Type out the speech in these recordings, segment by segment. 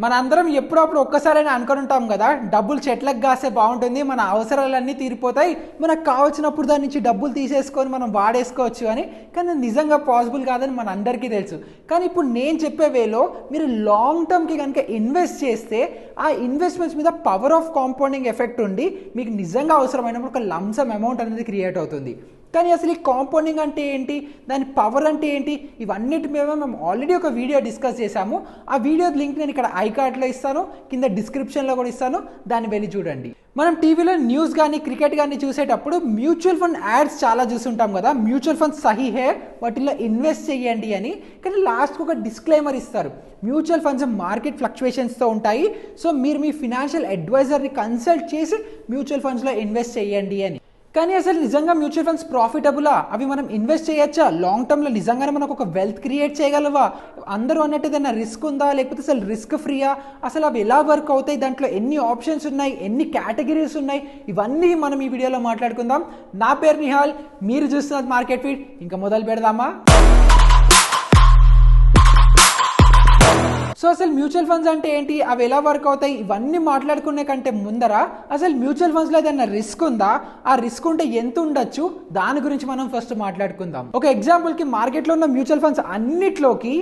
మనందరం ఎప్పుడప్పుడు ఒక్కసారైనా అనుకుని ఉంటాం కదా, డబ్బులు చెట్లకు కాస్తే బాగుంటుంది, మన అవసరాలన్నీ తీరిపోతాయి, మనకు కావాల్సినప్పుడు దాని నుంచి డబ్బులు తీసేసుకొని మనం వాడేసుకోవచ్చు అని. కానీ నిజంగా పాసిబుల్ కాదని మన అందరికీ తెలుసు. కానీ ఇప్పుడు నేను చెప్పే వేలో మీరు లాంగ్ టర్మ్కి కనుక ఇన్వెస్ట్ చేస్తే ఆ ఇన్వెస్ట్మెంట్స్ మీద పవర్ ఆఫ్ కాంపౌండింగ్ ఎఫెక్ట్ ఉండి మీకు నిజంగా అవసరమైనప్పుడు ఒక లంసమ్ అమౌంట్ అనేది క్రియేట్ అవుతుంది. కానీ అసలు ఈ కాంపౌండింగ్ అంటే ఏంటి, దాని పవర్ అంటే ఏంటి, ఇవన్నిటి మీద మేము ఆల్రెడీ ఒక వీడియో డిస్కస్ చేశాము. ఆ వీడియో లింక్ నేను ఇక్కడ ఐకార్డ్లో ఇస్తాను, కింద డిస్క్రిప్షన్లో కూడా ఇస్తాను, దాన్ని వెళ్ళి చూడండి. మనం టీవీలో న్యూస్ కానీ క్రికెట్ కానీ చూసేటప్పుడు మ్యూచువల్ ఫండ్ యాడ్స్ చాలా చూస్తుంటాం కదా, మ్యూచువల్ ఫండ్స్ సహీ హే, వాటిల్లో ఇన్వెస్ట్ చేయండి అని. కానీ లాస్ట్కి ఒక డిస్క్లైమర్ ఇస్తారు, మ్యూచువల్ ఫండ్స్ మార్కెట్ ఫ్లక్చువేషన్స్తో ఉంటాయి, సో మీరు మీ ఫినాన్షియల్ అడ్వైజర్ని కన్సల్ట్ చేసి మ్యూచువల్ ఫండ్స్లో ఇన్వెస్ట్ చేయండి అని. కానీ అసలు నిజంగా మ్యూచువల్ ఫండ్స్ ప్రాఫిటబులా, అవి మనం ఇన్వెస్ట్ చేయొచ్చా, లాంగ్ టర్మ్లో నిజంగానే మనకు ఒక వెల్త్ క్రియేట్ చేయగలవా, అందరూ అన్నట్టు ఏదైనా రిస్క్ ఉందా, లేకపోతే అసలు రిస్క్ ఫ్రీయా, అసలు అవి ఎలా వర్క్ అవుతాయి, దాంట్లో ఎన్ని ఆప్షన్స్ ఉన్నాయి, ఎన్ని కేటగిరీస్ ఉన్నాయి, ఇవన్నీ మనం ఈ వీడియోలో మాట్లాడుకుందాం. నా పేరు నిహాల్, మీరు చూస్తున్నది మార్కెట్ ఫీడ్. ఇంకా మొదలు పెడదామా? సో అసలు మ్యూచువల్ ఫండ్స్ అంటే ఏంటి, అవి ఎలా వర్క్ అవుతాయి, ఇవన్నీ మాట్లాడుకునే కంటే ముందర అసలు మ్యూచువల్ ఫండ్స్లో ఏదైనా రిస్క్ ఉందా, ఆ రిస్క్ ఉంటే ఎంత ఉండొచ్చు, దాని గురించి మనం ఫస్ట్ మాట్లాడుకుందాం. ఒక ఎగ్జాంపుల్కి మార్కెట్లో ఉన్న మ్యూచువల్ ఫండ్స్ అన్నిట్లోకి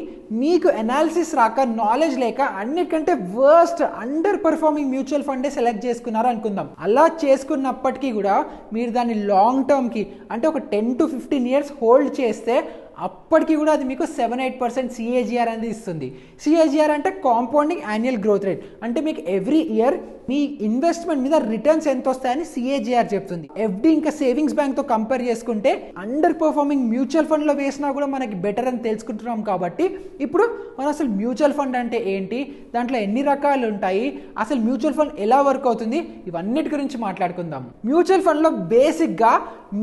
మీకు అనాలిసిస్ రాక, నాలెడ్జ్ లేక అన్నిటికంటే worst under performing mutual funday select చేసుకున్నారు అనుకుందాం. అలా చేసుకున్నప్పటికీ కూడా మీరు దాన్ని లాంగ్ టర్మ్కి అంటే ఒక 10 to 15 years హోల్డ్ చేస్తే అప్పటికి కూడా అది మీకు 7-8% CAGR అనేది ఇస్తుంది. CAGR అంటే కాంపౌండింగ్ యాన్యువల్ గ్రోత్ రేట్, అంటే మీకు ఎవ్రీ ఇయర్ మీ ఇన్వెస్ట్మెంట్ మీద రిటర్న్స్ ఎంత వస్తాయని CAGR చెప్తుంది. FD ఇంకా సేవింగ్స్ బ్యాంక్తో కంపేర్ చేసుకుంటే అండర్ పర్ఫార్మింగ్ మ్యూచువల్ ఫండ్లో వేసినా కూడా మనకి బెటర్ అని తెలుసుకుంటున్నాం. కాబట్టి ఇప్పుడు మనం అసలు మ్యూచువల్ ఫండ్ అంటే ఏంటి, దాంట్లో ఎన్ని రకాలు ఉంటాయి, అసలు మ్యూచువల్ ఫండ్ ఎలా వర్క్ అవుతుంది, ఇవన్నిటి గురించి మాట్లాడుకుందాం. మ్యూచువల్ ఫండ్లో బేసిక్గా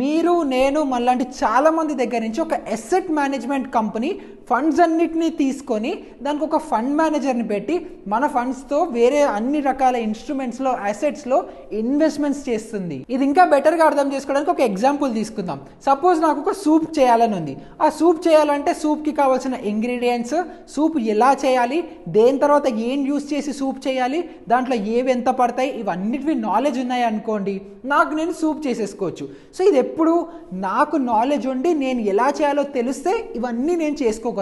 మీరు, నేను, మనలాంటి చాలా మంది దగ్గర నుంచి ఒక అసెట్ మేనేజ్మెంట్ కంపెనీ ఫండ్స్ అన్నిటినీ తీసుకొని దానికి ఒక ఫండ్ మేనేజర్ని పెట్టి మన ఫండ్స్తో వేరే అన్ని రకాల ఇన్స్ట్రుమెంట్స్లో, అసెట్స్లో ఇన్వెస్ట్మెంట్స్ చేస్తుంది. ఇది ఇంకా బెటర్గా అర్థం చేసుకోవడానికి ఒక ఎగ్జాంపుల్ తీసుకుందాం. సపోజ్ నాకు ఒక సూప్ చేయాలని ఉంది. ఆ సూప్ చేయాలంటే సూప్కి కావాల్సిన ఇంగ్రీడియంట్స్, సూప్ ఎలా చేయాలి, దేని తర్వాత ఏం యూస్ చేసి సూప్ చేయాలి, దాంట్లో ఏవి ఎంత పడతాయి, ఇవన్నిటివి నాలెడ్జ్ ఉన్నాయి అనుకోండి, నాకు నేను సూప్ చేసేసుకోవచ్చు. సో ఇది ఎప్పుడు నాకు నాలెడ్జ్ ఉండి నేను ఎలా చేయాలో తెలిస్తే ఇవన్నీ నేను చేసుకోగలను.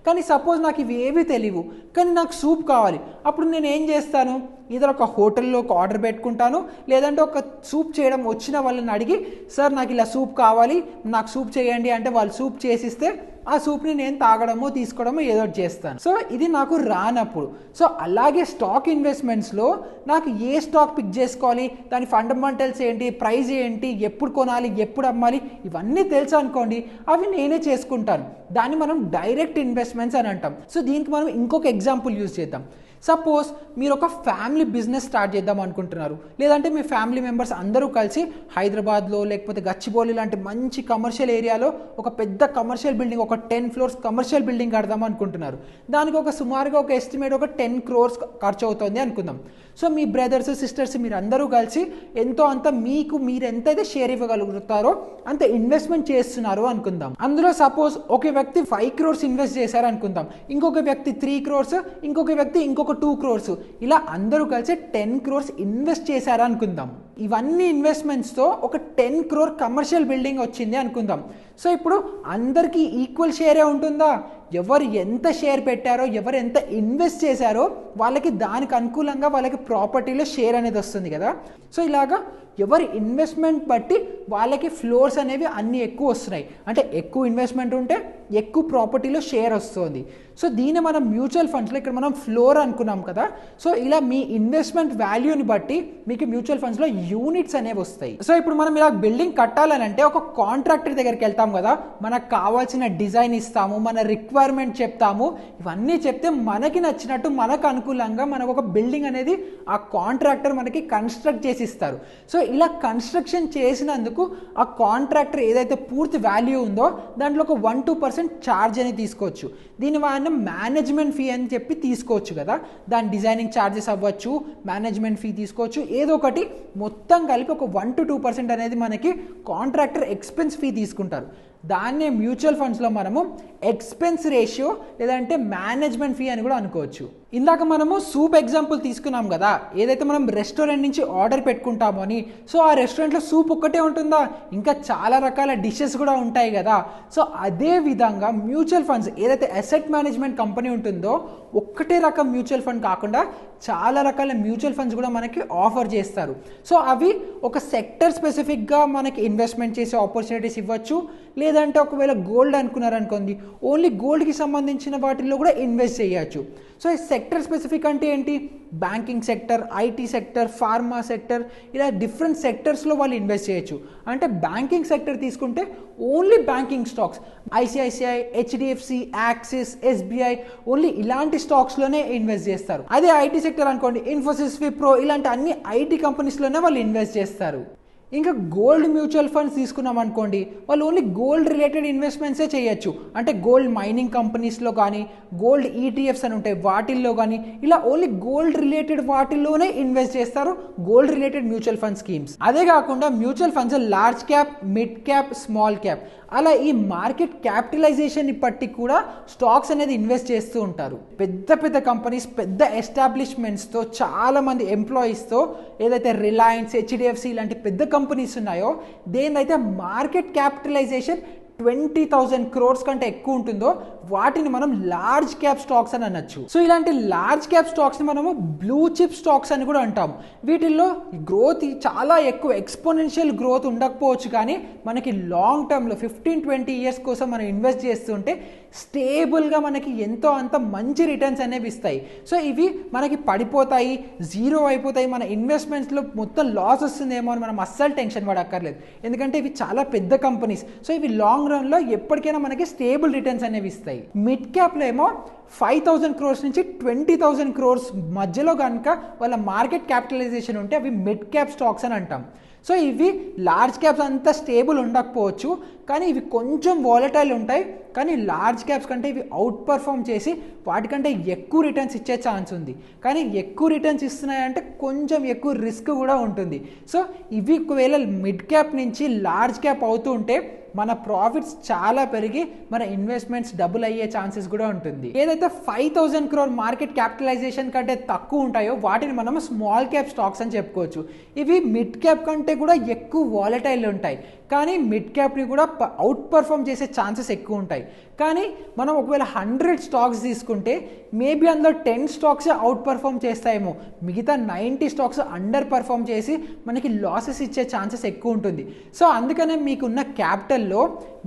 కానీ సపోజ్ నాకు ఇవి ఏవి తెలియవు, కానీ నాకు సూప్ కావాలి, అప్పుడు నేను ఏం చేస్తాను, ఇద్దరు ఒక హోటల్లో ఒక ఆర్డర్ పెట్టుకుంటాను, లేదంటే ఒక సూప్ చేయడం వచ్చిన వాళ్ళని అడిగి, సార్ నాకు ఇలా సూప్ కావాలి, నాకు సూప్ చేయండి అంటే వాళ్ళు సూప్ చేసిస్తే ఆ సూప్ని నేను తాగడమో తీసుకోవడమో ఏదో చేస్తాను. సో ఇది నాకు రానప్పుడు. సో అలాగే స్టాక్ ఇన్వెస్ట్మెంట్స్లో నాకు ఏ స్టాక్ పిక్ చేసుకోవాలి, దాని ఫండమెంటల్స్ ఏంటి, ప్రైస్ ఏంటి, ఎప్పుడు కొనాలి, ఎప్పుడు అమ్మాలి, ఇవన్నీ తెలుసు అనుకోండి, అవి నేనే చేసుకుంటాను. దాన్ని మనం డైరెక్ట్ ఇన్వెస్ట్మెంట్స్ అని అంటాం. సో దీనికి మనం ఇంకొక ఎగ్జాంపుల్ యూజ్ చేద్దాం. సపోజ్ మీరు ఒక ఫ్యామిలీ బిజినెస్ స్టార్ట్ చేద్దాం అనుకుంటున్నారు, లేదంటే మీ ఫ్యామిలీ మెంబర్స్ అందరూ కలిసి హైదరాబాద్లో లేకపోతే గచ్చిబౌలి లాంటి మంచి కమర్షియల్ ఏరియాలో ఒక పెద్ద కమర్షియల్ బిల్డింగ్, ఒక 10 floors కమర్షియల్ బిల్డింగ్ కడదాం అనుకుంటున్నారు. దానికి ఒక సుమారుగా ఒక ఎస్టిమేట్ ఒక 10 crores ఖర్చు అవుతుంది అనుకుందాం. సో మీ బ్రదర్స్, సిస్టర్స్ మీరు అందరూ కలిసి ఎంతో అంత మీరు ఎంతైతే షేర్ ఇవ్వగలుగుతారో అంత ఇన్వెస్ట్మెంట్ చేస్తున్నారు అనుకుందాం. అందులో సపోజ్ ఒక వ్యక్తి 5 crores ఇన్వెస్ట్ చేశారు అనుకుందాం, ఇంకొక వ్యక్తి 3 crores, ఇంకొక వ్యక్తి ఇంకొక 2 crores, ఇలా అందరూ కలిసి 10 crores ఇన్వెస్ట్ చేశారు అనుకుందాం. ఇవన్నీ ఇన్వెస్ట్మెంట్స్తో ఒక 10 crore కమర్షియల్ బిల్డింగ్ వచ్చింది అనుకుందాం. సో ఇప్పుడు అందరికీ ఈక్వల్ షేరే ఉంటుందా, ఎవరు ఎంత షేర్ పెట్టారో, ఎవరు ఎంత ఇన్వెస్ట్ చేశారో వాళ్ళకి దానికి అనుకూలంగా వాళ్ళకి ప్రాపర్టీలో షేర్ అనేది వస్తుంది కదా. సో ఇలాగా ఎవరి ఇన్వెస్ట్మెంట్ బట్టి వాళ్ళకి ఫ్లోర్స్ అనేవి అన్నీ ఎక్కువ వస్తున్నాయి, అంటే ఎక్కువ ఇన్వెస్ట్మెంట్ ఉంటే ఎక్కువ ప్రాపర్టీలో షేర్ వస్తుంది. సో దీన్ని మనం మ్యూచువల్ ఫండ్స్లో ఇక్కడ మనం ఫ్లోర్ అనుకున్నాం కదా. సో ఇలా మీ ఇన్వెస్ట్మెంట్ వాల్యూని బట్టి మీకు మ్యూచువల్ ఫండ్స్లో యూనిట్స్ అనేవి వస్తాయి. సో ఇప్పుడు మనం ఇలా బిల్డింగ్ కట్టాలని అంటే ఒక కాంట్రాక్టర్ దగ్గరికి వెళ్తాం కదా, మనకు కావాల్సిన డిజైన్ ఇస్తాము, మన రిక్వైర్మెంట్ చెప్తాము, ఇవన్నీ చెప్తే మనకి నచ్చినట్టు మనకు అనుకూలంగా మనకు ఒక బిల్డింగ్ అనేది ఆ కాంట్రాక్టర్ మనకి కన్స్ట్రక్ట్ చేసి ఇస్తారు. సో ఇలా కన్స్ట్రక్షన్ చేసినందుకు ఆ కాంట్రాక్టర్ ఏదైతే పూర్తి వాల్యూ ఉందో దాంట్లో ఒక 1-2% ఛార్జ్ అనేది తీసుకోవచ్చు. దీని వల్ల మేనేజ్మెంట్ ఫీ అని చెప్పి తీసుకోవచ్చు కదా, దాని డిజైనింగ్ ఛార్జెస్ అవ్వచ్చు, మేనేజ్మెంట్ ఫీ తీసుకోవచ్చు, ఏదో ఒకటి మొత్తం కలిపి ఒక 1-2% అనేది మనకి కాంట్రాక్టర్ ఎక్స్పెన్స్ ఫీ తీసుకుంటారు. దాన్నే మ్యూచువల్ ఫండ్స్లో మనము ఎక్స్పెన్స్ రేషియో లేదంటే మేనేజ్మెంట్ ఫీ అని కూడా అనుకోవచ్చు. ఇందాక మనము సూప్ ఎగ్జాంపుల్ తీసుకున్నాం కదా, ఏదైతే మనం రెస్టారెంట్ నుంచి ఆర్డర్ పెట్టుకుంటామో అని. సో ఆ రెస్టారెంట్లో సూప్ ఒక్కటే ఉంటుందా, ఇంకా చాలా రకాల డిషెస్ కూడా ఉంటాయి కదా. సో అదే విధంగా మ్యూచువల్ ఫండ్స్ ఏదైతే అసెట్ మేనేజ్మెంట్ కంపెనీ ఉంటుందో ఒక్కటే రకం మ్యూచువల్ ఫండ్ కాకుండా చాలా రకాల మ్యూచువల్ ఫండ్స్ కూడా మనకి ఆఫర్ చేస్తారు. సో అవి ఒక సెక్టర్ స్పెసిఫిక్గా మనకి ఇన్వెస్ట్మెంట్ చేసే ఆపర్చునిటీస్ ఇవ్వచ్చు, లేదంటే ఒకవేళ గోల్డ్ అనుకున్నారనుకోండి ఓన్లీ గోల్డ్కి సంబంధించిన వాటిల్లో కూడా ఇన్వెస్ట్ చేయొచ్చు. సో ఈ సెక్టర్ స్పెసిఫిక్ అంటే ఏంటి, banking sector, IT sector, pharma sector, ఇలా డిఫరెంట్ సెక్టర్స్లో వాళ్ళు ఇన్వెస్ట్ చేయొచ్చు. అంటే బ్యాంకింగ్ సెక్టర్ తీసుకుంటే only banking stocks, ICICI, HDFC, axis, SBI, only ఇలాంటి స్టాక్స్లోనే ఇన్వెస్ట్ చేస్తారు. అదే ఐటీ సెక్టర్ అనుకోండి ఇన్ఫోసిస్, విప్రో, ఇలాంటి అన్ని ఐటీ కంపెనీస్లోనే వాళ్ళు ఇన్వెస్ట్ చేస్తారు. ఇంకా గోల్డ్ మ్యూచువల్ ఫండ్స్ తీసుకున్నాం అనుకోండి, వాళ్ళు ఓన్లీ గోల్డ్ రిలేటెడ్ ఇన్వెస్ట్మెంట్సే చేయొచ్చు. అంటే గోల్డ్ మైనింగ్ కంపెనీస్లో కానీ, గోల్డ్ ఈటీఎఫ్స్ అని ఉంటాయి వాటిల్లో కానీ, ఇలా ఓన్లీ గోల్డ్ రిలేటెడ్ వాటిల్లోనే ఇన్వెస్ట్ చేస్తారు gold related mutual fund schemes. అదే కాకుండా mutual funds large cap, mid cap, small cap, అలా ఈ మార్కెట్ క్యాపిటలైజేషన్ బట్టి కూడా స్టాక్స్ అనేది ఇన్వెస్ట్ చేస్తూ ఉంటారు. పెద్ద పెద్ద కంపెనీస్, పెద్ద ఎస్టాబ్లిష్మెంట్స్తో, చాలా మంది ఎంప్లాయీస్తో, ఏదైతే రిలయన్స్, హెచ్డిఎఫ్సి ఇలాంటి పెద్ద కంపెనీస్ ఉన్నాయో దేనిదైతే మార్కెట్ క్యాపిటలైజేషన్ 20,000 crores కంటే ఎక్కువ ఉంటుందో వాటిని మనం లార్జ్ క్యాప్ స్టాక్స్ అని అనొచ్చు. సో ఇలాంటి లార్జ్ క్యాప్ స్టాక్స్ని మనము బ్లూ చిప్ స్టాక్స్ అని కూడా అంటాం. వీటిల్లో గ్రోత్ చాలా ఎక్కువ ఎక్స్పోనెన్షియల్ గ్రోత్ ఉండకపోవచ్చు, కానీ మనకి లాంగ్ టర్మ్లో 15-20 years కోసం మనం ఇన్వెస్ట్ చేస్తుంటే స్టేబుల్గా మనకి ఎంతో అంత మంచి రిటర్న్స్ అనేవి ఇస్తాయి. సో ఇవి మనకి పడిపోతాయి, జీరో అయిపోతాయి, మన ఇన్వెస్ట్మెంట్స్లో మొత్తం లాస్ వస్తుందేమో అని మనం అస్సలు టెన్షన్ పడక్కర్లేదు. ఎందుకంటే ఇవి చాలా పెద్ద కంపెనీస్. సో ఇవి లాంగ్ రన్లో ఎప్పటికైనా మనకి స్టేబుల్ రిటర్న్స్ అనేవి ఇస్తాయి. మిడ్ క్యాప్లో ఏమో 5,000 crores నుంచి 20,000 crores మధ్యలో కనుక వాళ్ళ మార్కెట్ క్యాపిటలైజేషన్ ఉంటే అవి మిడ్ క్యాప్ స్టాక్స్ అని అంటాం. సో ఇవి లార్జ్ క్యాప్స్ అంతా స్టేబుల్ ఉండకపోవచ్చు, కానీ ఇవి కొంచెం వాలటైల్ ఉంటాయి. కానీ లార్జ్ క్యాప్స్ కంటే ఇవి అవుట్ పర్ఫామ్ చేసి వాటికంటే ఎక్కువ రిటర్న్స్ ఇచ్చే ఛాన్స్ ఉంది. కానీ ఎక్కువ రిటర్న్స్ ఇస్తున్నాయంటే కొంచెం ఎక్కువ రిస్క్ కూడా ఉంటుంది. సో ఇవి ఒకవేళ మిడ్ క్యాప్ నుంచి లార్జ్ క్యాప్ అవుతూ ఉంటే మన ప్రాఫిట్స్ చాలా పెరిగి మన ఇన్వెస్ట్మెంట్స్ డబుల్ అయ్యే ఛాన్సెస్ కూడా ఉంటుంది. ఏదైతే 5,000 crore మార్కెట్ క్యాపిటలైజేషన్ కంటే తక్కువ ఉంటాయో వాటిని మనం స్మాల్ క్యాప్ స్టాక్స్ అని చెప్పుకోవచ్చు. ఇవి మిడ్ క్యాప్ కంటే కూడా ఎక్కువ వాలటైల్ ఉంటాయి, కానీ మిడ్ క్యాప్ని కూడా అవుట్ పర్ఫామ్ చేసే ఛాన్సెస్ ఎక్కువ ఉంటాయి. కానీ మనం ఒకవేళ 100 స్టాక్స్ తీసుకుంటే మేబీ అందులో 10 స్టాక్సే అవుట్ పర్ఫామ్ చేస్తాయేమో, మిగతా 90 స్టాక్స్ అండర్ పర్ఫామ్ చేసి మనకి లాసెస్ ఇచ్చే ఛాన్సెస్ ఎక్కువ ఉంటుంది. సో అందుకనే మీకున్న క్యాపిటల్లో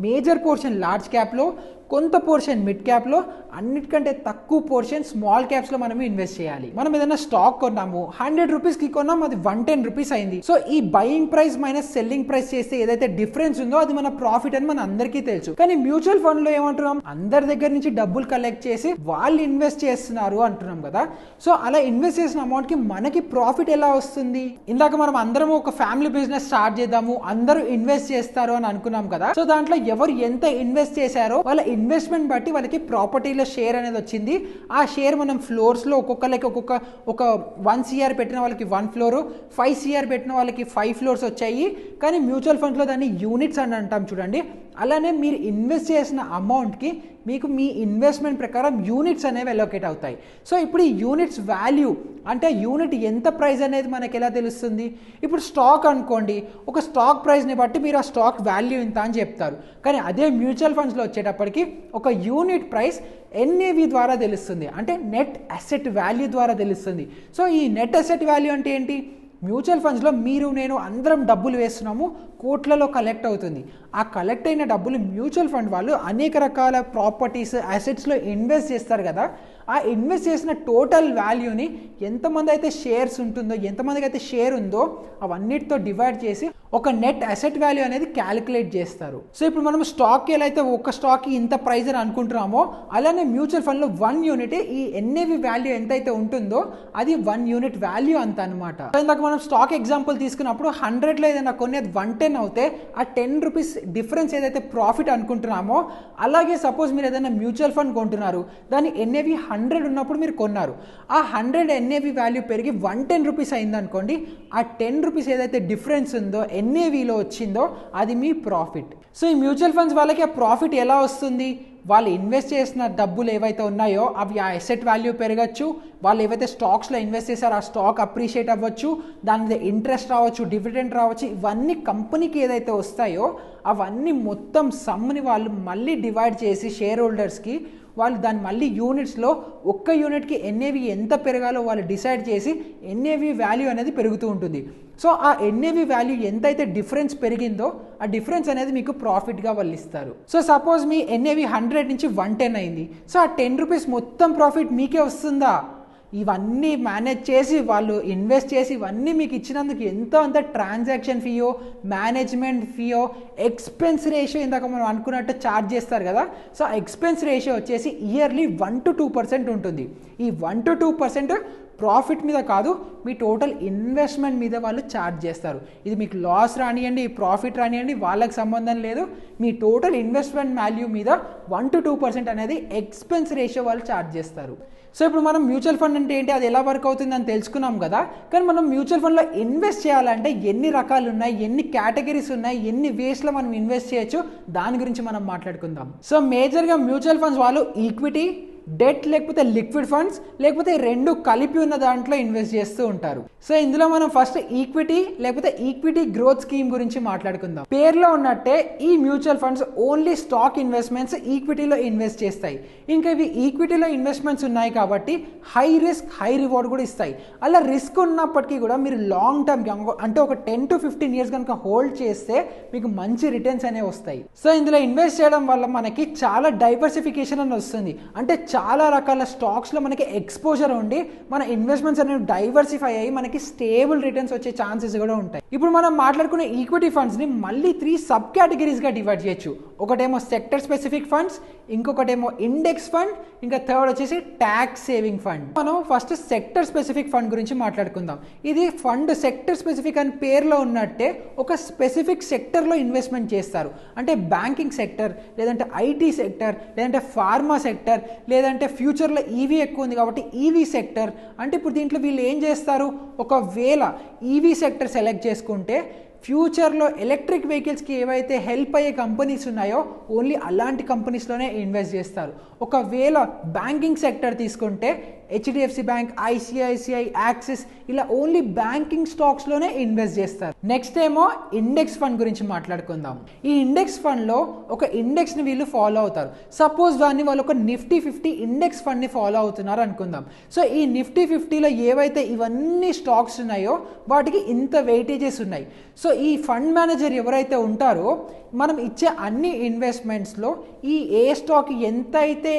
మేజర్ పోర్షన్ లార్జ్ క్యాప్లో, కొంత పోర్షన్ మిడ్ క్యాప్లో, అన్నిటికంటే తక్కువ పోర్షన్ స్మాల్ క్యాప్స్లో మనం ఇన్వెస్ట్ చేయాలి. మనం ఏదైనా స్టాక్ కొన్నాము, 100 రూపీస్కి కొన్నాము, అది 110 రూపీస్ అయింది. సో ఈ buying price minus selling price చేస్తే ఏదైతే డిఫరెన్స్ ఉందో అది మన ప్రాఫిట్ అని మన అందరికీ తెలుసు. కానీ మ్యూచువల్ ఫండ్ లో ఏమంటున్నాం, అందరి దగ్గర నుంచి డబ్బులు కలెక్ట్ చేసి వాళ్ళు ఇన్వెస్ట్ చేస్తున్నారు అంటున్నాం కదా. సో అలా ఇన్వెస్ట్ చేసిన అమౌంట్ కి మనకి ప్రాఫిట్ ఎలా వస్తుంది? ఇందాక మనం అందరం ఒక ఫ్యామిలీ బిజినెస్ స్టార్ట్ చేద్దాము, అందరూ ఇన్వెస్ట్ చేస్తారు అని అనుకున్నాం కదా. సో దాంట్లో ఎవరు ఎంత ఇన్వెస్ట్ చేశారో వాళ్ళ ఇన్వెస్ట్మెంట్ బట్టి వాళ్ళకి ప్రాపర్టీలో షేర్ అనేది వచ్చింది. ఆ షేర్ మనం ఫ్లోర్స్ లో ఒక్కొక్కరికి ఒక 1 CR పెట్టిన వాళ్ళకి 1 floor, 5 CR పెట్టిన వాళ్ళకి 5 floors వచ్చాయి. కానీ మ్యూచువల్ ఫండ్స్ లో దాన్ని యూనిట్స్ అని అంటాం చూడండి. అలానే మీరు ఇన్వెస్ట్ చేసిన అమౌంట్కి మీకు మీ ఇన్వెస్ట్మెంట్ ప్రకారం యూనిట్స్ అనేవి అలొకేట్ అవుతాయి. సో ఇప్పుడు ఈ యూనిట్స్ వాల్యూ అంటే యూనిట్ ఎంత ప్రైస్ అనేది మనకి ఎలా తెలుస్తుంది? ఇప్పుడు స్టాక్ అనుకోండి, ఒక స్టాక్ ప్రైస్ని బట్టి మీరు ఆ స్టాక్ వాల్యూ ఇంత అని చెప్తారు. కానీ అదే మ్యూచువల్ ఫండ్స్లో వచ్చేటప్పటికి ఒక యూనిట్ ప్రైస్ NAV ద్వారా తెలుస్తుంది, అంటే నెట్ అసెట్ వాల్యూ ద్వారా తెలుస్తుంది. సో ఈ నెట్ అసెట్ వాల్యూ అంటే ఏంటి? మ్యూచువల్ ఫండ్స్లో మీరు నేను అందరం డబ్బులు వేస్తున్నాము, కోట్లలో కలెక్ట్ అవుతుంది. ఆ కలెక్ట్ అయిన డబ్బులు మ్యూచువల్ ఫండ్ వాళ్ళు అనేక రకాల ప్రాపర్టీస్, అసెట్స్లో ఇన్వెస్ట్ చేస్తారు కదా. ఆ ఇన్వెస్ట్ చేసిన టోటల్ వాల్యూని ఎంతమంది అయితే షేర్స్ ఉంటుందో, ఎంతమందికి అయితే షేర్ ఉందో అవన్నిటితో డివైడ్ చేసి ఒక నెట్ అసెట్ వాల్యూ అనేది క్యాలిక్యులేట్ చేస్తారు. సో ఇప్పుడు మనం స్టాక్కి ఎలా అయితే ఒక స్టాక్కి ఇంత ప్రైస్ అని అనుకుంటున్నామో, అలానే మ్యూచువల్ ఫండ్లో 1 యూనిట్ ఈ NAV వాల్యూ ఎంతైతే ఉంటుందో అది 1 యూనిట్ వాల్యూ అంత అనమాట. ఇందాక మనం స్టాక్ ఎగ్జాంపుల్ తీసుకున్నప్పుడు 100లో ఏదైనా కొన్ని 110 అవుతే ఆ 10 రూపీస్ డిఫరెన్స్ ఏదైతే ప్రాఫిట్ అనుకుంటున్నామో, అలాగే సపోజ్ మీరు ఏదైనా మ్యూచువల్ ఫండ్ కొంటున్నారు, దాని NAV 100 ఉన్నప్పుడు మీరు కొన్నారు, ఆ 100 ఎన్ఏవి వాల్యూ పెరిగి 110 రూపీస్ అయిందనుకోండి, ఆ 10 రూపీస్ ఏదైతే డిఫరెన్స్ ఉందో ఎన్ఏవిలో వచ్చిందో అది మీ ప్రాఫిట్. సో ఈ మ్యూచువల్ ఫండ్స్ వాళ్ళకి ఆ ప్రాఫిట్ ఎలా వస్తుంది? వాళ్ళు ఇన్వెస్ట్ చేసిన డబ్బులు ఏవైతే ఉన్నాయో అవి ఆ అసెట్ వాల్యూ పెరగచ్చు, వాళ్ళు ఏవైతే స్టాక్స్లో ఇన్వెస్ట్ చేశారో ఆ స్టాక్ అప్రిషియేట్ అవ్వచ్చు, దాని మీద ఇంట్రెస్ట్ రావచ్చు, డివిడెండ్ రావచ్చు, ఇవన్నీ కంపెనీకి ఏదైతే వస్తాయో అవన్నీ మొత్తం సమ్ని వాళ్ళు మళ్ళీ డివైడ్ చేసి షేర్ హోల్డర్స్కి వాళ్ళు దాన్ని మళ్ళీ యూనిట్స్లో ఒక్క యూనిట్కి ఎన్ఏవి ఎంత పెరగాలో వాళ్ళు డిసైడ్ చేసి ఎన్ఏవి వాల్యూ అనేది పెరుగుతూ ఉంటుంది. సో ఆ ఎన్ఏవి వాల్యూ ఎంతైతే డిఫరెన్స్ పెరిగిందో ఆ డిఫరెన్స్ అనేది మీకు ప్రాఫిట్గా వాళ్ళు ఇస్తారు. సో సపోజ్ మీ ఎన్ఏవి 100 నుంచి 110 అయింది, సో ఆ 10 రూపీస్ మొత్తం ప్రాఫిట్ మీకే వస్తుందా? ఇవన్నీ మేనేజ్ చేసి వాళ్ళు ఇన్వెస్ట్ చేసి ఇవన్నీ మీకు ఇచ్చినందుకు ఎంతో అంత ట్రాన్సాక్షన్ ఫీయో, మేనేజ్మెంట్ ఫీయో, ఎక్స్పెన్స్ రేషియో ఇందాక మనం అనుకున్నట్టు ఛార్జ్ చేస్తారు కదా, సో ఆ ఎక్స్పెన్స్ రేషియో వచ్చేసి ఇయర్లీ 1 to 2% ఉంటుంది. ఈ 1 to 2% ప్రాఫిట్ మీద కాదు, మీ టోటల్ ఇన్వెస్ట్మెంట్ మీద వాళ్ళు ఛార్జ్ చేస్తారు. ఇది మీకు లాస్ రానియండి, ప్రాఫిట్ రానియండి, వాళ్ళకి సంబంధం లేదు. మీ టోటల్ ఇన్వెస్ట్మెంట్ వాల్యూ మీద 1 to 2% అనేది ఎక్స్పెన్స్ రేషియో వాళ్ళు ఛార్జ్ చేస్తారు. సో ఇప్పుడు మనం మ్యూచువల్ ఫండ్ అంటే ఏంటి, అది ఎలా వర్క్ అవుతుంది అని తెలుసుకున్నాం కదా. కానీ మనం మ్యూచువల్ ఫండ్లో ఇన్వెస్ట్ చేయాలంటే ఎన్ని రకాలు ఉన్నాయి, ఎన్ని కేటగిరీస్ ఉన్నాయి, ఎన్ని వేస్లో మనం ఇన్వెస్ట్ చేయొచ్చు, దాని గురించి మనం మాట్లాడుకుందాం. సో మేజర్గా మ్యూచువల్ ఫండ్స్ వాళ్ళు ఈక్విటీ, డెట్ లేకపోతే లిక్విడ్ ఫండ్స్ లేకపోతే రెండు కలిపి ఉన్న దాంట్లో ఇన్వెస్ట్ చేస్తూ ఉంటారు. సో ఇందులో మనం ఫస్ట్ ఈక్విటీ లేకపోతే ఈక్విటీ గ్రోత్ స్కీమ్ గురించి మాట్లాడుకుందాం. పేరులో ఉన్నట్టే ఈ mutual funds only stock investments ఈక్విటీలో ఇన్వెస్ట్ చేస్తాయి. ఇంకా ఇవి ఈక్విటీలో ఇన్వెస్ట్మెంట్స్ ఉన్నాయి కాబట్టి హై రిస్క్ హై రివార్డ్ కూడా ఇస్తాయి. అలా రిస్క్ ఉన్నప్పటికీ కూడా మీరు లాంగ్ టర్మ్ అంటే ఒక 10 to 15 years కనుక హోల్డ్ చేస్తే మీకు మంచి రిటర్న్స్ అనేవి వస్తాయి. సో ఇందులో ఇన్వెస్ట్ చేయడం వల్ల మనకి చాలా డైవర్సిఫికేషన్ అని వస్తుంది. అంటే చాలా రకాల స్టాక్స్లో మనకి ఎక్స్పోజర్ ఉండి మన ఇన్వెస్ట్మెంట్స్ అనేవి డైవర్సిఫై అయ్యి మనకి స్టేబుల్ రిటర్న్స్ వచ్చే ఛాన్సెస్ కూడా ఉంటాయి. ఇప్పుడు మనం మాట్లాడుకునే ఈక్విటీ ఫండ్స్ని మళ్ళీ 3 సబ్ కేటగిరీస్గా డివైడ్ చేయొచ్చు. ఒకటేమో సెక్టర్ స్పెసిఫిక్ ఫండ్స్, ఇంకొకటేమో ఇండెక్స్ ఫండ్, ఇంకా థర్డ్ వచ్చేసి ట్యాక్స్ సేవింగ్ ఫండ్. మనం ఫస్ట్ సెక్టర్ స్పెసిఫిక్ ఫండ్ గురించి మాట్లాడుకుందాం. ఇది ఫండ్ సెక్టర్ స్పెసిఫిక్ అని పేరులో ఉన్నట్టే ఒక స్పెసిఫిక్ సెక్టర్లో ఇన్వెస్ట్మెంట్ చేస్తారు. అంటే బ్యాంకింగ్ సెక్టర్, లేదంటే ఐటీ సెక్టర్, లేదంటే ఫార్మా సెక్టర్, లేదంటే ఫ్యూచర్లో ఈవీ ఎక్కువ ఉంది కాబట్టి ఈవీ సెక్టర్. అంటే ఇప్పుడు దీంట్లో వీళ్ళు ఏం చేస్తారు, ఒకవేళ ఈవీ సెక్టర్ సెలెక్ట్ చేసుకుంటే ఫ్యూచర్లో ఎలక్ట్రిక్ వెహికల్స్కి ఏవైతే హెల్ప్ అయ్యే కంపెనీస్ ఉన్నాయో ఓన్లీ అలాంటి కంపెనీస్లోనే ఇన్వెస్ట్ చేస్తారు. ఒకవేళ బ్యాంకింగ్ సెక్టర్ తీసుకుంటే హెచ్డిఎఫ్సి బ్యాంక్, ఐసిఐసిఐ, యాక్సిస్ ఇలా ఓన్లీ బ్యాంకింగ్ స్టాక్స్లోనే ఇన్వెస్ట్ చేస్తారు. నెక్స్ట్ ఏమో ఇండెక్స్ ఫండ్ గురించి మాట్లాడుకుందాం. ఈ ఇండెక్స్ ఫండ్లో ఒక ఇండెక్స్ని వీళ్ళు ఫాలో అవుతారు. సపోజ్ దాన్ని వాళ్ళు ఒక నిఫ్టీ 50 ఇండెక్స్ ఫండ్ని ఫాలో అవుతున్నారు అనుకుందాం. సో ఈ నిఫ్టీ 50లో ఏవైతే ఇవన్నీ స్టాక్స్ ఉన్నాయో వాటికి ఇంత వెయిటేజెస్ ఉన్నాయి. సో ఈ ఫండ్ మేనేజర్ ఎవరైతే ఉంటారో మనం ఇచ్చే అన్ని ఇన్వెస్ట్మెంట్స్లో ఈ ఏ స్టాక్ ఎంత అయితే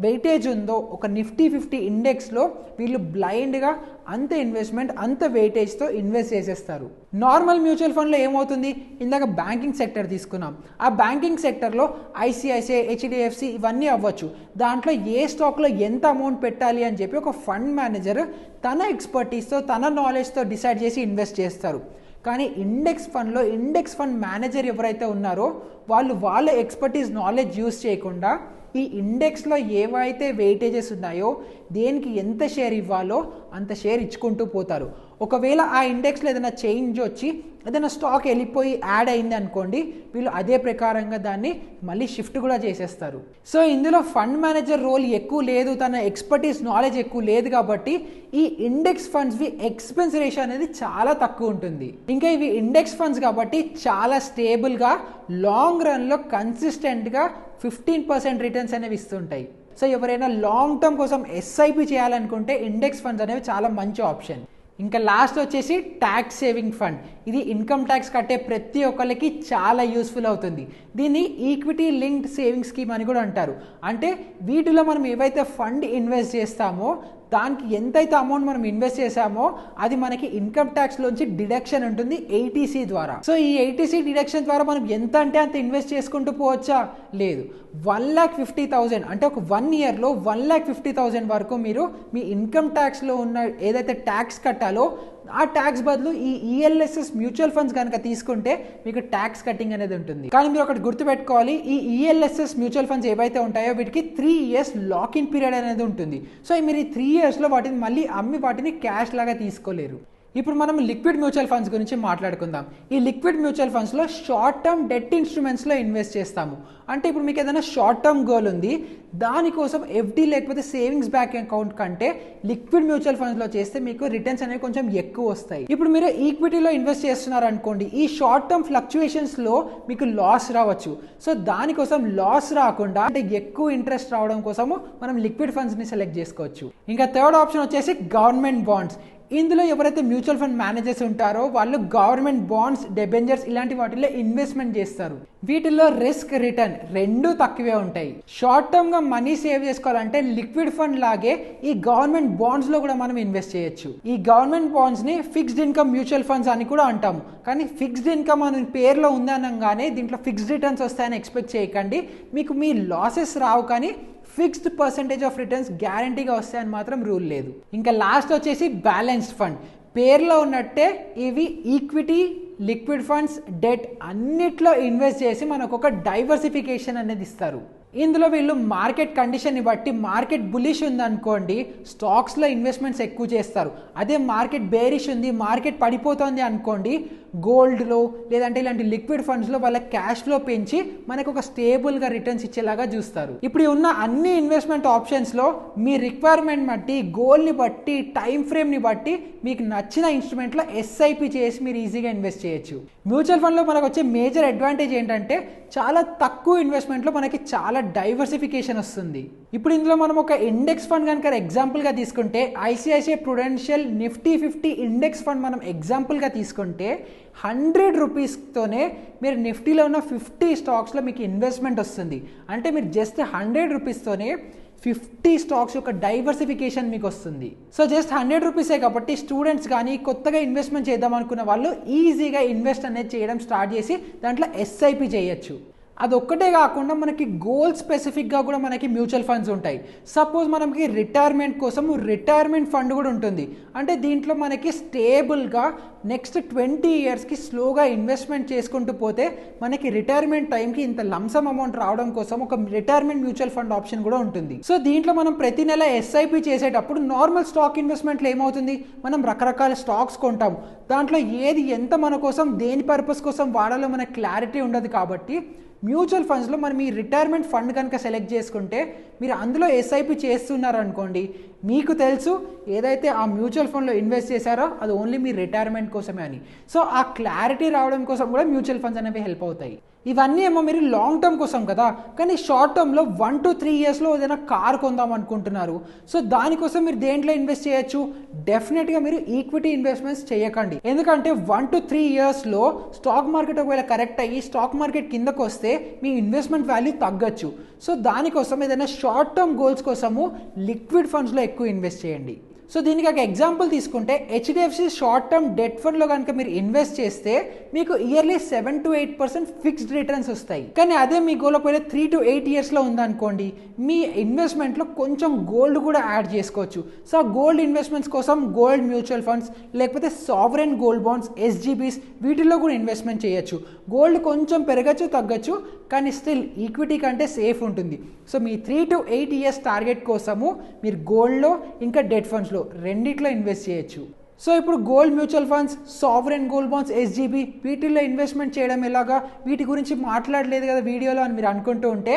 వెయిటేజ్ ఉందో ఒక నిఫ్టీ 50 ఇండెక్స్లో వీళ్ళు బ్లైండ్గా అంత ఇన్వెస్ట్మెంట్ అంత వెయిటేజ్తో ఇన్వెస్ట్ చేసేస్తారు. నార్మల్ మ్యూచువల్ ఫండ్లో ఏమవుతుంది, ఇందాక బ్యాంకింగ్ సెక్టర్ తీసుకున్నాం, ఆ బ్యాంకింగ్ సెక్టర్లో ఐసిఐసిఐ, హెచ్డిఎఫ్సి ఇవన్నీ అవ్వచ్చు. దాంట్లో ఏ స్టాక్లో ఎంత అమౌంట్ పెట్టాలి అని చెప్పి ఒక ఫండ్ మేనేజర్ తన ఎక్స్పర్టీస్తో తన నాలెడ్జ్తో డిసైడ్ చేసి ఇన్వెస్ట్ చేస్తారు. కానీ ఇండెక్స్ ఫండ్లో ఇండెక్స్ ఫండ్ మేనేజర్ ఎవరైతే ఉన్నారో వాళ్ళ ఎక్స్పర్టీస్ నాలెడ్జ్ యూజ్ చేయకుండా ఈ ఇండెక్స్లో ఏవైతే వెయిటేజెస్ ఉన్నాయో దేనికి ఎంత షేర్ ఇవ్వాలో అంత షేర్ ఇచ్చుకుంటూ పోతారు. ఒకవేళ ఆ ఇండెక్స్లో ఏదైనా చేంజ్ వచ్చి ఏదైనా స్టాక్ వెళ్ళిపోయి యాడ్ అయింది అనుకోండి, వీళ్ళు అదే ప్రకారంగా దాన్ని మళ్ళీ షిఫ్ట్ కూడా చేసేస్తారు. సో ఇందులో ఫండ్ మేనేజర్ రోల్ ఎక్కువ లేదు, తన ఎక్స్పర్టీస్ నాలెడ్జ్ ఎక్కువ లేదు కాబట్టి ఈ ఇండెక్స్ ఫండ్స్వి ఎక్స్పెన్స్ రేషియో అనేది చాలా తక్కువ ఉంటుంది. ఇంకా ఇవి ఇండెక్స్ ఫండ్స్ కాబట్టి చాలా స్టేబుల్గా లాంగ్ రన్లో కన్సిస్టెంట్గా 15% రిటర్న్స్ అనేవి ఇస్తుంటాయి. సో ఎవరైనా లాంగ్ టర్మ్ కోసం ఎస్ఐపి చేయాలనుకుంటే ఇండెక్స్ ఫండ్స్ అనేవి చాలా మంచి ఆప్షన్. ఇంకా లాస్ట్ వచ్చేసి ట్యాక్స్ సేవింగ్ ఫండ్. ఇది ఇన్కమ్ ట్యాక్స్ కట్టే ప్రతి ఒక్కరికి చాలా యూస్ఫుల్ అవుతుంది. దీన్ని ఈక్విటీ లింక్డ్ సేవింగ్ స్కీమ్ అని కూడా అంటారు. అంటే వీటిలో మనం ఏవైతే ఫండ్ ఇన్వెస్ట్ చేస్తామో దానికి ఎంతైతే అమౌంట్ మనం ఇన్వెస్ట్ చేసామో అది మనకి ఇన్కమ్ ట్యాక్స్లోంచి డిడక్షన్ ఉంటుంది ఏటీసీ ద్వారా. సో ఈ ఏటీసీ డిడక్షన్ ద్వారా మనం ఎంత అంటే అంత ఇన్వెస్ట్ చేసుకుంటూ పోవచ్చా? లేదు. 1,50,000 అంటే ఒక 1 yearలో 1,50,000 వరకు మీరు మీ ఇన్కమ్ ట్యాక్స్లో ఉన్న ఏదైతే ట్యాక్స్ కట్టాలో ఆ ట్యాక్స్ బదులు ఈ ఈఎల్ఎస్ఎస్ మ్యూచువల్ ఫండ్స్ కనుక తీసుకుంటే మీకు ట్యాక్స్ కటింగ్ అనేది ఉంటుంది. కానీ మీరు ఒకటి గుర్తుపెట్టుకోవాలి, ఈ ఈఎల్ఎస్ఎస్ మ్యూచువల్ ఫండ్స్ ఏవైతే ఉంటాయో వీటికి 3 years లాక్-ఇన్ పీరియడ్ అనేది ఉంటుంది. సో మీరు ఈ 3 yearsలో వాటిని మళ్ళీ అమ్మి వాటిని క్యాష్ లాగా తీసుకోలేరు. ఇప్పుడు మనం లిక్విడ్ మ్యూచువల్ ఫండ్స్ గురించి మాట్లాడుకుందాం. ఈ లిక్విడ్ మ్యూచువల్ ఫండ్స్లో షార్ట్ టర్మ్ డెట్ ఇన్స్ట్రుమెంట్స్లో ఇన్వెస్ట్ చేస్తాము. అంటే ఇప్పుడు మీకు ఏదైనా షార్ట్ టర్మ్ గోల్ ఉంది, దానికోసం ఎఫ్డి లేకపోతే సేవింగ్స్ బ్యాంక్ అకౌంట్ కంటే లిక్విడ్ మ్యూచువల్ ఫండ్స్లో చేస్తే మీకు రిటర్న్స్ అనేవి కొంచెం ఎక్కువ వస్తాయి. ఇప్పుడు మీరు ఈక్విటీలో ఇన్వెస్ట్ చేస్తున్నారు అనుకోండి, ఈ షార్ట్ టర్మ్ ఫ్లక్చుయేషన్స్లో మీకు లాస్ రావచ్చు. సో దానికోసం లాస్ రాకుండా అంటే ఎక్కువ ఇంట్రెస్ట్ రావడం కోసము మనం లిక్విడ్ ఫండ్స్ని సెలెక్ట్ చేసుకోవచ్చు. ఇంకా థర్డ్ ఆప్షన్ వచ్చేసి గవర్నమెంట్ బాండ్స్. ఇందులో ఎవరైతే మ్యూచువల్ ఫండ్ మేనేజర్స్ ఉంటారో వాళ్ళు గవర్నమెంట్ బాండ్స్, డెబెంచర్స్ ఇలాంటి వాటిల్లో ఇన్వెస్ట్మెంట్ చేస్తారు. వీటిల్లో రిస్క్ రిటర్న్ రెండూ తక్కువే ఉంటాయి. షార్ట్ టర్మ్ గా మనీ సేవ్ చేసుకోవాలంటే లిక్విడ్ ఫండ్ లాగే ఈ గవర్నమెంట్ బాండ్స్ లో కూడా మనం ఇన్వెస్ట్ చేయొచ్చు. ఈ గవర్నమెంట్ బాండ్స్ ని ఫిక్స్డ్ ఇన్కమ్ మ్యూచువల్ ఫండ్స్ అని కూడా అంటాము. కానీ ఫిక్స్డ్ ఇన్కమ్ అని పేరులో ఉందనగానే దీంట్లో ఫిక్స్డ్ రిటర్న్స్ వస్తాయని ఎక్స్పెక్ట్ చేయకండి. మీకు మీ లాసెస్ రావు, కానీ ఫిక్స్డ్ పర్సెంటేజ్ ఆఫ్ రిటర్న్స్ గ్యారంటీగా వస్తాయని మాత్రం రూల్ లేదు. ఇంకా లాస్ట్ వచ్చేసి బ్యాలెన్స్డ్ ఫండ్. పేరులో ఉన్నట్టే ఇవి ఈక్విటీ, లిక్విడ్ ఫండ్స్, డెట్ అన్నిట్లో ఇన్వెస్ట్ చేసి మనకు ఒక డైవర్సిఫికేషన్ అనేది ఇస్తారు. ఇందులో వీళ్ళు మార్కెట్ కండిషన్ని బట్టి మార్కెట్ బులిష్ ఉందనుకోండి స్టాక్స్లో ఇన్వెస్ట్మెంట్స్ ఎక్కువ చేస్తారు. అదే మార్కెట్ బేరిష్ ఉంది, మార్కెట్ పడిపోతుంది అనుకోండి గోల్డ్లో లేదంటే ఇలాంటి లిక్విడ్ ఫండ్స్లో వాళ్ళ క్యాష్లో పెంచి మనకు ఒక స్టేబుల్గా రిటర్న్స్ ఇచ్చేలాగా చూస్తారు. ఇప్పుడు ఉన్న అన్ని ఇన్వెస్ట్మెంట్ ఆప్షన్స్లో మీ రిక్వైర్మెంట్ బట్టి, గోల్ని బట్టి, టైం ఫ్రేమ్ని బట్టి మీకు నచ్చిన ఇన్స్ట్రుమెంట్లో ఎస్ఐపి చేసి మీరు ఈజీగా ఇన్వెస్ట్ చేయొచ్చు. మ్యూచువల్ ఫండ్లో మనకు వచ్చే మేజర్ అడ్వాంటేజ్ ఏంటంటే చాలా తక్కువ ఇన్వెస్ట్మెంట్లో మనకి చాలా డైవర్సిఫికేషన్ వస్తుంది. ఇప్పుడు ఇందులో మనం ఒక ఇండెక్స్ ఫండ్ కనుక ఎగ్జాంపుల్గా తీసుకుంటే ICICI Prudential Nifty 50 index fund మనం ఎగ్జాంపుల్గా తీసుకుంటే 100 రూపీస్తోనే మీరు నిఫ్టీలో ఉన్న 50 స్టాక్స్లో మీకు ఇన్వెస్ట్మెంట్ వస్తుంది. అంటే మీరు జస్ట్ 100 రూపీస్తోనే 50 స్టాక్స్ యొక్క డైవర్సిఫికేషన్ మీకు వస్తుంది. సో జస్ట్ 100 రూపీసే కాబట్టి స్టూడెంట్స్ కానీ కొత్తగా ఇన్వెస్ట్మెంట్ చేద్దాం అనుకున్న వాళ్ళు ఈజీగా ఇన్వెస్ట్ అనేది చేయడం స్టార్ట్ చేసి దాంట్లో ఎస్ఐపి చేయొచ్చు. అదొక్కటే కాకుండా మనకి గోల్ స్పెసిఫిక్గా కూడా మనకి మ్యూచువల్ ఫండ్స్ ఉంటాయి. సపోజ్ మనకి రిటైర్మెంట్ కోసం రిటైర్మెంట్ ఫండ్ కూడా ఉంటుంది. అంటే దీంట్లో మనకి స్టేబుల్గా నెక్స్ట్ 20 ఇయర్స్కి స్లోగా ఇన్వెస్ట్మెంట్ చేసుకుంటూ పోతే మనకి రిటైర్మెంట్ టైంకి ఇంత లంసమ్ అమౌంట్ రావడం కోసం ఒక రిటైర్మెంట్ మ్యూచువల్ ఫండ్ ఆప్షన్ కూడా ఉంటుంది. సో దీంట్లో మనం ప్రతి నెల ఎస్ఐపి చేసేటప్పుడు నార్మల్ స్టాక్ ఇన్వెస్ట్మెంట్లో ఏమవుతుంది, మనం రకరకాల స్టాక్స్ కొంటాము. దాంట్లో ఏది ఎంత మన కోసం దేని పర్పస్ కోసం వాడాలో మనకు క్లారిటీ ఉండదు. కాబట్టి మ్యూచువల్ ఫండ్స్లో మనం ఈ రిటైర్మెంట్ ఫండ్ కనుక సెలెక్ట్ చేసుకుంటే మీరు అందులో ఎస్ఐపి చేస్తున్నారు అనుకోండి, మీకు తెలుసు ఏదైతే ఆ మ్యూచువల్ ఫండ్లో ఇన్వెస్ట్ చేశారో అది ఓన్లీ మీ రిటైర్మెంట్ కోసమే అని. సో ఆ క్లారిటీ రావడం కోసం కూడా మ్యూచువల్ ఫండ్స్ అనేవి హెల్ప్ అవుతాయి. ఇవన్నీ ఏమో మీరు లాంగ్ టర్మ్ కోసం కదా, కానీ షార్ట్ టర్మ్లో 1 to 3 ఇయర్స్లో ఏదైనా కార్ కొందాం అనుకుంటున్నారు. సో దానికోసం మీరు దేంట్లో ఇన్వెస్ట్ చేయొచ్చు, డెఫినెట్గా మీరు ఈక్విటీ ఇన్వెస్ట్మెంట్స్ చేయకండి. ఎందుకంటే 1 to 3 ఇయర్స్లో స్టాక్ మార్కెట్ ఒకవేళ కరెక్ట్ అయ్యి స్టాక్ మార్కెట్ కిందకు వస్తే మీ ఇన్వెస్ట్మెంట్ వాల్యూ తగ్గచ్చు. సో దానికోసం ఏదైనా షార్ట్ టర్మ్ గోల్స్ కోసము లిక్విడ్ ఫండ్స్లో ఎక్కువ ఇన్వెస్ట్ చేయండి. సో దీనికి ఒక ఎగ్జాంపుల్ తీసుకుంటే హెచ్డిఎఫ్సి షార్ట్ టర్మ్ డెట్ ఫండ్లో కనుక మీరు ఇన్వెస్ట్ చేస్తే మీకు ఇయర్లీ 7 to 8% ఫిక్స్డ్ రిటర్న్స్ వస్తాయి. కానీ అదే మీ గోల్ ఒకవేళ 3 to 8 ఇయర్స్లో ఉందనుకోండి, మీ ఇన్వెస్ట్మెంట్లో కొంచెం గోల్డ్ కూడా యాడ్ చేసుకోవచ్చు. సో గోల్డ్ ఇన్వెస్ట్మెంట్స్ కోసం గోల్డ్ మ్యూచువల్ ఫండ్స్ లేకపోతే సావరెన్ గోల్డ్ బాండ్స్, ఎస్జీబీస్ వీటిల్లో కూడా ఇన్వెస్ట్మెంట్ చేయొచ్చు. గోల్డ్ కొంచెం పెరగచ్చు తగ్గచ్చు, కానీ స్టిల్ ఈక్విటీ కంటే సేఫ్ ఉంటుంది. So me 3 to 8 years target కోసము మీరు గోల్డ్లో ఇంకా డెట్ ఫండ్స్లో రెండిట్లో ఇన్వెస్ట్ చేయొచ్చు. సో ఇప్పుడు gold mutual funds, sovereign gold bonds, SGB వీటిల్లో ఇన్వెస్ట్మెంట్ చేయడం ఎలాగా, వీటి గురించి మాట్లాడలేదు కదా వీడియోలో అని మీరు అనుకుంటూ ఉంటే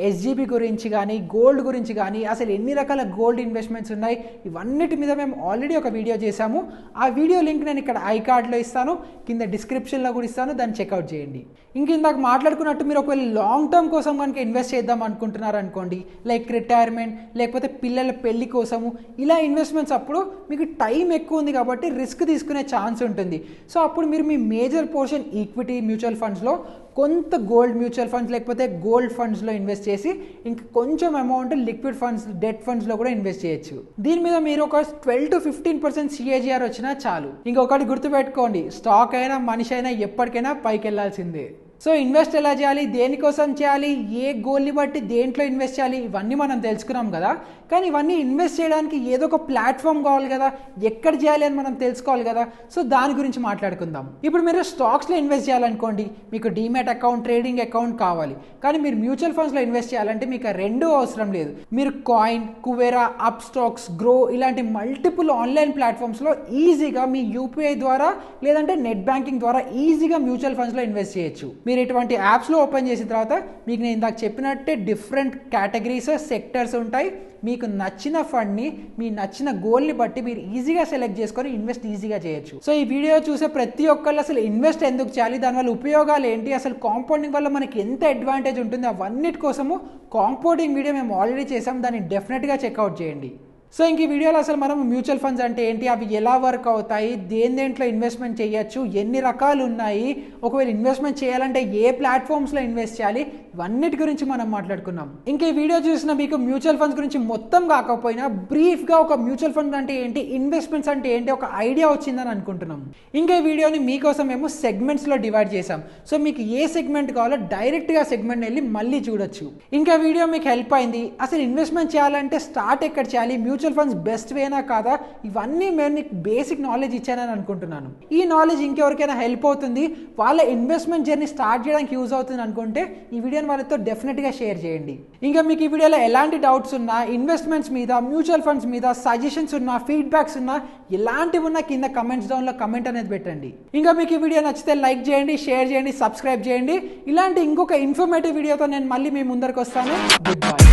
ఎస్జీబీ గురించి కానీ గోల్డ్ గురించి కానీ అసలు ఎన్ని రకాల గోల్డ్ ఇన్వెస్ట్మెంట్స్ ఉన్నాయి ఇవన్నిటి మీద మేము ఆల్రెడీ ఒక వీడియో చేశాము. ఆ వీడియో లింక్ నేను ఇక్కడ ఐ కార్డ్లో ఇస్తాను, కింద డిస్క్రిప్షన్లో కూడా ఇస్తాను, దాన్ని చెక్అవుట్ చేయండి. ఇందాక మాట్లాడుకున్నట్టు మీరు ఒకవేళ లాంగ్ టర్మ్ కోసం కనుక ఇన్వెస్ట్ చేద్దాం అనుకుంటున్నారు అనుకోండి, లైక్ రిటైర్మెంట్ లేకపోతే పిల్లల పెళ్లి కోసము ఇలా ఇన్వెస్ట్మెంట్స్ అప్పుడు మీకు టైం ఎక్కువ ఉంది కాబట్టి రిస్క్ తీసుకునే ఛాన్స్ ఉంటుంది. సో అప్పుడు మీరు మీ మేజర్ పోర్షన్ ఈక్విటీ మ్యూచువల్ ఫండ్స్లో, కొంత గోల్డ్ మ్యూచువల్ ఫండ్స్ లేకపోతే గోల్డ్ ఫండ్స్లో ఇన్వెస్ట్ చేసి ఇంకా కొంచెం అమౌంట్ లిక్విడ్ ఫండ్స్, డెట్ ఫండ్స్లో కూడా ఇన్వెస్ట్ చేయొచ్చు. దీని మీద మీరు ఒక 12 to 15% సిఏజిఆర్ వచ్చినా చాలు. ఇంకొకటి గుర్తుపెట్టుకోండి, స్టాక్ అయినా మనిషి అయినా ఎప్పటికైనా పైకి వెళ్ళాల్సిందే. సో ఇన్వెస్ట్ ఎలా చేయాలి, దేనికోసం చేయాలి, ఏ గోల్ని బట్టి దేంట్లో ఇన్వెస్ట్ చేయాలి, ఇవన్నీ మనం తెలుసుకున్నాం కదా. కానీ ఇవన్నీ ఇన్వెస్ట్ చేయడానికి ఏదో ఒక ప్లాట్ఫామ్ కావాలి కదా, ఎక్కడ చేయాలి అని మనం తెలుసుకోవాలి కదా. సో దాని గురించి మాట్లాడుకుందాం. ఇప్పుడు మీరు స్టాక్స్లో ఇన్వెస్ట్ చేయాలనుకోండి, మీకు డీమ్యాట్ అకౌంట్, ట్రేడింగ్ అకౌంట్ కావాలి. కానీ మీరు మ్యూచువల్ ఫండ్స్లో ఇన్వెస్ట్ చేయాలంటే మీకు రెండూ అవసరం లేదు. మీరు కాయిన్, కువేరా, అప్ స్టాక్స్, గ్రో ఇలాంటి మల్టిపుల్ ఆన్లైన్ ప్లాట్ఫామ్స్లో ఈజీగా మీ యూపీఐ ద్వారా లేదంటే నెట్ బ్యాంకింగ్ ద్వారా ఈజీగా మ్యూచువల్ ఫండ్స్లో ఇన్వెస్ట్ చేయొచ్చు. మీరు ఇటువంటి యాప్స్లో ఓపెన్ చేసిన తర్వాత మీకు నేను ఇందాక చెప్పినట్టే డిఫరెంట్ కేటగిరీస్, సెక్టర్స్ ఉంటాయి. మీకు నచ్చిన ఫండ్ని, మీ నచ్చిన గోల్ని బట్టి మీరు ఈజీగా సెలెక్ట్ చేసుకొని ఇన్వెస్ట్ ఈజీగా చేయొచ్చు. సో ఈ వీడియో చూసే ప్రతి ఒక్కళ్ళు అసలు ఇన్వెస్ట్ ఎందుకు చేయాలి, దానివల్ల ఉపయోగాలు ఏంటి, అసలు కాంపౌండింగ్ వల్ల మనకి ఎంత అడ్వాంటేజ్ ఉంటుంది, అవన్నిటి కోసము కాంపౌండింగ్ వీడియో మేము ఆల్రెడీ చేసాం. దాన్ని డెఫినెట్గా చెక్అవుట్ చేయండి. సో ఇంక ఈ వీడియోలో అసలు మనం మ్యూచువల్ ఫండ్స్ అంటే ఏంటి, అవి ఎలా వర్క్ అవుతాయి, దేంట్లో ఇన్వెస్ట్మెంట్ చేయొచ్చు, ఎన్ని రకాలు ఉన్నాయి, ఒకవేళ ఇన్వెస్ట్మెంట్ చేయాలంటే ఏ ప్లాట్ఫామ్స్లో ఇన్వెస్ట్ చేయాలి, ఇవన్నిటి గురించి మనం మాట్లాడుకున్నాం. ఇంకా ఈ వీడియో చూసిన మీకు మ్యూచువల్ ఫండ్స్ గురించి మొత్తం కాకపోయినా బ్రీఫ్గా ఒక మ్యూచువల్ ఫండ్ అంటే ఏంటి, ఇన్వెస్ట్మెంట్స్ అంటే ఏంటి ఒక ఐడియా వచ్చిందని అనుకుంటున్నాం. ఇంకా ఈ వీడియోని మీకోసం మేము సెగ్మెంట్స్లో డివైడ్ చేసాం. సో మీకు ఏ సెగ్మెంట్ కావాలో డైరెక్ట్గా సెగ్మెంట్ వెళ్ళి మళ్ళీ చూడొచ్చు. ఇంకా వీడియో మీకు హెల్ప్ అయింది, అసలు ఇన్వెస్ట్మెంట్ చేయాలంటే స్టార్ట్ ఎక్కడ చేయాలి, మ్యూచువల్ ఫండ్స్ బెస్ట్ వేనా కాదా, ఇవన్నీ మేము నీకు బేసిక్ నాలెడ్జ్ ఇచ్చానని అనుకుంటున్నాను. ఈ నాలెడ్జ్ ఇంకెవరికైనా హెల్ప్ అవుతుంది, వాళ్ళ ఇన్వెస్ట్మెంట్ జర్నీ స్టార్ట్ చేయడానికి యూజ్ అవుతుంది అనుకుంటే ఈ వీడియోని వాళ్ళతో డెఫినెట్గా షేర్ చేయండి. ఇంకా మీకు ఈ వీడియోలో ఎలాంటి డౌట్స్ ఉన్నా, ఇన్వెస్ట్మెంట్స్ మీద, మ్యూచువల్ ఫండ్స్ మీద సజెషన్స్ ఉన్నా, ఫీడ్బ్యాక్స్ ఉన్నా, ఎలాంటివి ఉన్నా కింద కమెంట్స్ డౌన్లో కమెంట్ అనేది పెట్టండి. ఇంకా మీకు ఈ వీడియో నచ్చితే లైక్ చేయండి, షేర్ చేయండి, సబ్స్క్రైబ్ చేయండి. ఇలాంటి ఇంకొక ఇన్ఫర్మేటివ్ వీడియోతో నేను మళ్ళీ మీ ముందరకు వస్తాను. Good bye.